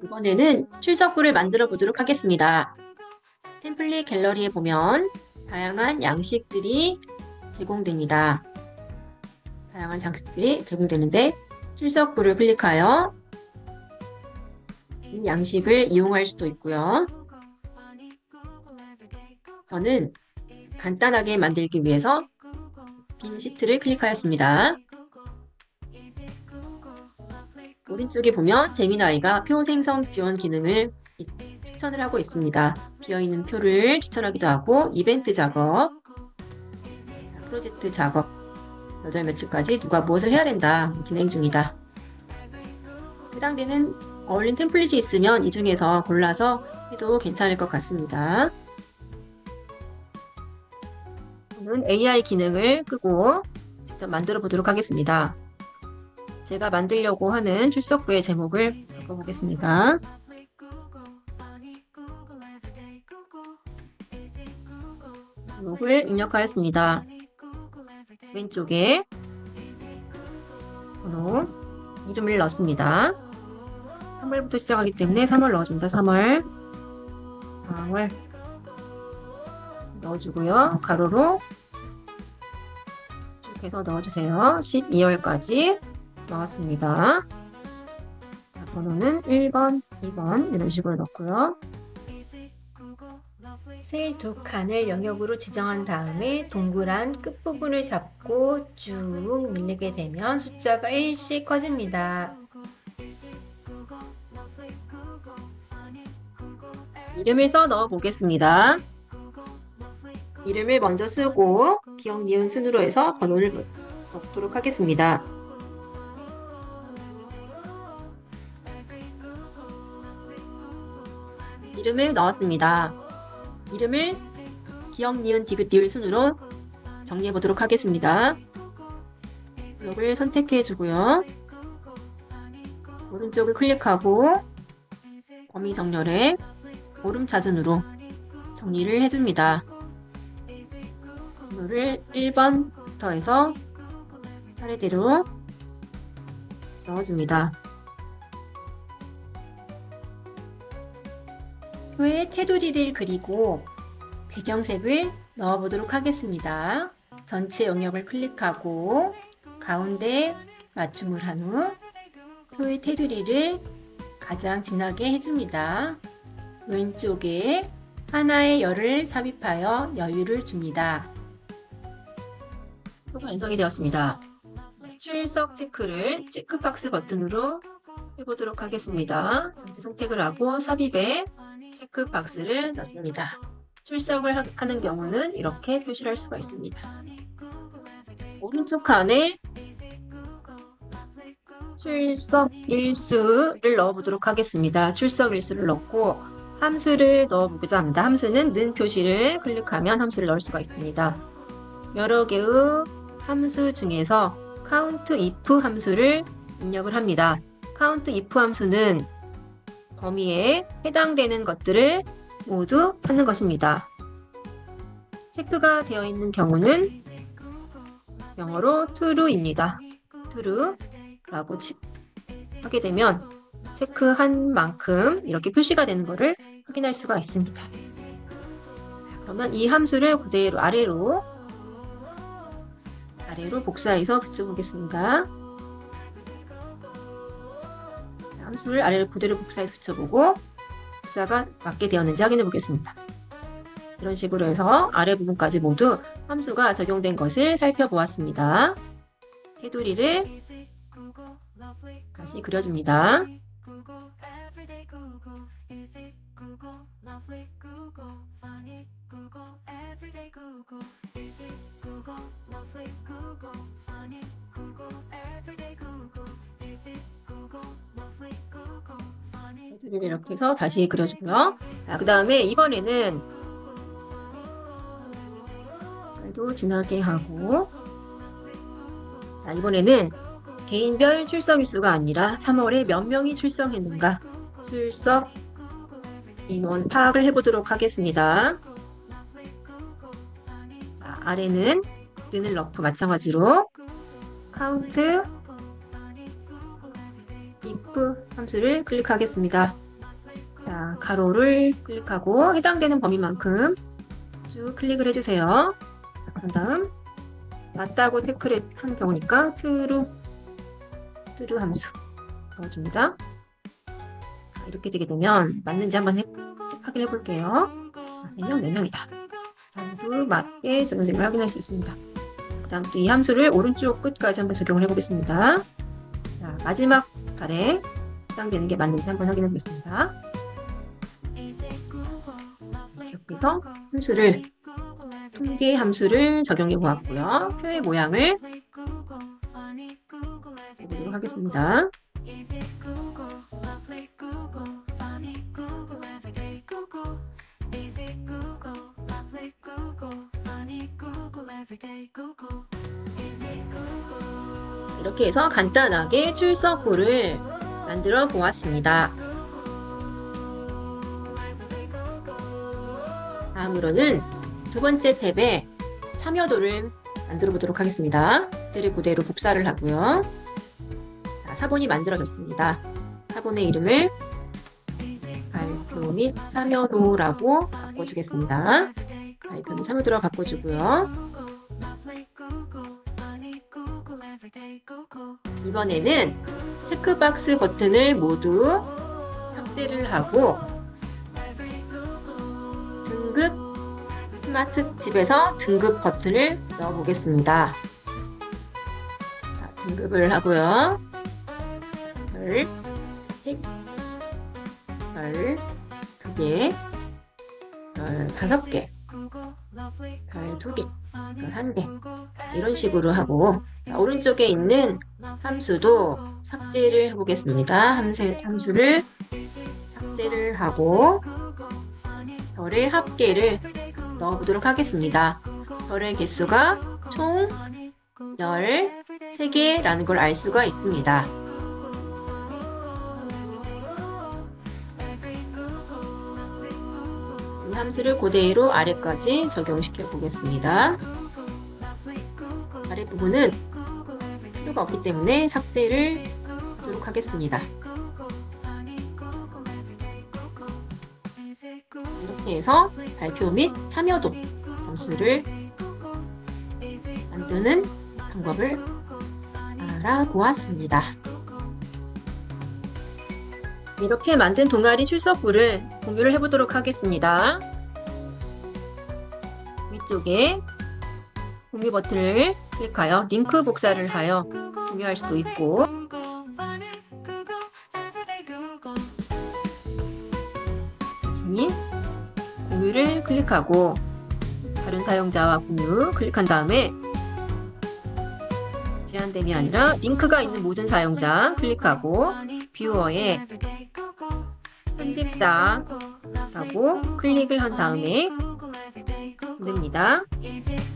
이번에는 출석부를 만들어 보도록 하겠습니다. 템플릿 갤러리에 보면 다양한 양식들이 제공됩니다. 다양한 장식들이 제공되는데 출석부를 클릭하여 이 양식을 이용할 수도 있고요. 저는 간단하게 만들기 위해서 빈 시트를 클릭하였습니다. 오른쪽에 보면 재미나이가 표 생성 지원 기능을 추천을 하고 있습니다. 비어있는 표를 추천하기도 하고 이벤트 작업, 프로젝트 작업, 몇 월 며칠까지 누가 무엇을 해야 된다 진행 중이다. 해당되는 어울린 템플릿이 있으면 이 중에서 골라서 해도 괜찮을 것 같습니다. 저는 AI 기능을 끄고 직접 만들어 보도록 하겠습니다. 제가 만들려고 하는 출석부의 제목을 바꿔보겠습니다. 제목을 입력하였습니다. 왼쪽에 번호, 이름을 넣습니다. 3월부터 시작하기 때문에 3월 넣어줍니다. 3월, 4월 넣어주고요. 가로로 쭉 해서 넣어주세요. 12월까지 넣었습니다. 자, 번호는 1번, 2번 이런 식으로 넣고요. 셀 두 칸을 영역으로 지정한 다음에 동그란 끝부분을 잡고 쭉 밀리게 되면 숫자가 1씩 커집니다. 이름을 써 넣어 보겠습니다. 이름을 먼저 쓰고 기억, 니은 순으로 해서 번호를 넣도록 하겠습니다. 이름을 넣었습니다. 이름을 기억, 니은, 디귿, 리을 순으로 정리해 보도록 하겠습니다. 블록을 선택해 주고요. 오른쪽을 클릭하고 범위 정렬에 오름차순으로 정리를 해줍니다. 번호를 1번부터 해서 차례대로 넣어줍니다. 표에 테두리를 그리고 배경색을 넣어보도록 하겠습니다. 전체 영역을 클릭하고 가운데 맞춤을 한 후 표의 테두리를 가장 진하게 해줍니다. 왼쪽에 하나의 열을 삽입하여 여유를 줍니다. 표가 완성이 되었습니다. 출석 체크를 체크박스 버튼으로 해보도록 하겠습니다. 전체 선택을 하고 삽입에 체크박스를 넣습니다. 출석을 하는 경우는 이렇게 표시를 할 수가 있습니다. 오른쪽 칸에 출석 일수를 넣어보도록 하겠습니다. 출석 일수를 넣고 함수를 넣어보고자 합니다. 함수는 는 표시를 클릭하면 함수를 넣을 수가 있습니다. 여러 개의 함수 중에서 countIf 함수를 입력을 합니다. countIf 함수는 범위에 해당되는 것들을 모두 찾는 것입니다. 체크가 되어 있는 경우는 영어로 true입니다. true라고 하게 되면 체크한 만큼 이렇게 표시가 되는 것을 확인할 수가 있습니다. 그러면 이 함수를 그대로 아래로 복사해서 붙여보겠습니다. 함수를 아래로 그대로 복사해서 붙여보고 복사가 맞게 되었는지 확인해 보겠습니다. 이런 식으로 해서 아래 부분까지 모두 함수가 적용된 것을 살펴보았습니다. 테두리를 다시 그려줍니다. 테두리를 이렇게 해서 다시 그려주고요. 그 다음에 이번에는 도 진하게 하고, 자, 이번에는 개인별 출석 일수가 아니라 3월에 몇 명이 출석했는가 출석 인원 파악을 해보도록 하겠습니다. 자, 아래는 는을 넣고 마찬가지로 count if 함수를 클릭하겠습니다. 자, 가로를 클릭하고 해당되는 범위만큼 쭉 클릭을 해주세요. 그런 다음 맞다고 태클을 하는 경우니까 true 함수 넣어줍니다. 자, 이렇게 되게 되면 맞는지 한번 확인해 볼게요. 자, 3명, 4명이다. 전부 맞게 적용됨을 확인할 수 있습니다. 그 다음 또 이 함수를 오른쪽 끝까지 한번 적용을 해보겠습니다. 자, 마지막 발에 해당되는 게 맞는지 한번 확인해 보겠습니다. 이렇게 해서 함수를 통계 함수를 적용해 보았고요. 표의 모양을 해보도록 하겠습니다. 이렇게 해서 간단하게 출석부를 만들어 보았습니다. 다음으로는 두 번째 탭에 참여도를 만들어 보도록 하겠습니다. 스트를 그대로 복사를 하고요. 자, 사본이 만들어졌습니다. 사본의 이름을 발표 및 참여도라고 바꿔주겠습니다. 발표 및 참여도라고 바꿔주고요. 이번에는 체크박스 버튼을 모두 삭제를 하고 등급 스마트 칩에서 등급 버튼을 넣어 보겠습니다. 자, 등급을 하고요. 별, 책, 별 2개, 별 5개, 별 2개, 별 1개 이런 식으로 하고 자, 오른쪽에 있는 함수도 삭제를 해보겠습니다. 함수를 삭제를 하고 별의 합계를 넣어보도록 하겠습니다. 별의 개수가 총 13개라는 걸 알 수가 있습니다. 이 함수를 그대로 아래까지 적용시켜 보겠습니다. 아래 부분은 필요가 없기 때문에 삭제를 하도록 하겠습니다. 이렇게 해서 발표 및 참여도 점수를 만드는 방법을 알아보았습니다. 이렇게 만든 동아리 출석부를 공유를 해보도록 하겠습니다. 위쪽에 공유 버튼을 클릭하여 링크 복사를 하여 공유할 수도 있고 다시 공유를 클릭하고 다른 사용자와 공유 클릭한 다음에 제한됨이 아니라 링크가 있는 모든 사용자 클릭하고 뷰어에 편집자라고 클릭을 한 다음에 됩니다.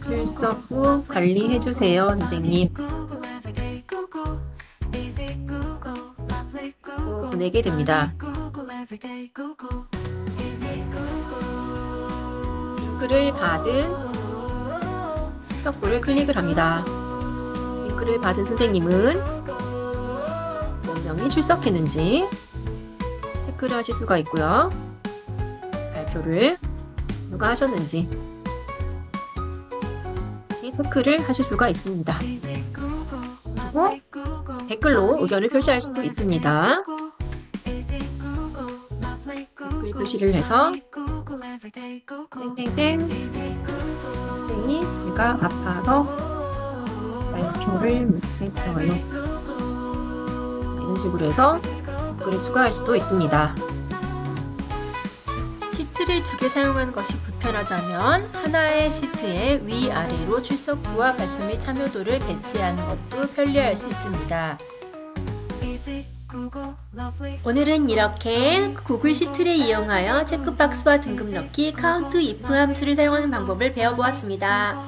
출석부 관리해주세요, 선생님. 또 보내게 됩니다. 링크를 받은 출석부를 클릭을 합니다. 링크를 받은 선생님은 몇 명이 출석했는지 체크를 하실 수가 있고요. 발표를 누가 하셨는지 체크를 하실 수가 있습니다. 그리고 댓글로 의견을 표시할 수도 있습니다. 댓글 표시를 해서 땡땡땡 선생님이 제가 아파서 발표를 못했어요. 이런 식으로 해서 댓글을 추가할 수도 있습니다. 시트를 2개 사용하는 것이 불편하다면 하나의 시트에 위아래로 출석부와 발표 및 참여도를 배치하는 것도 편리할 수 있습니다. 오늘은 이렇게 구글 시트를 이용하여 체크박스와 등급 넣기, count if 함수를 사용하는 방법을 배워보았습니다.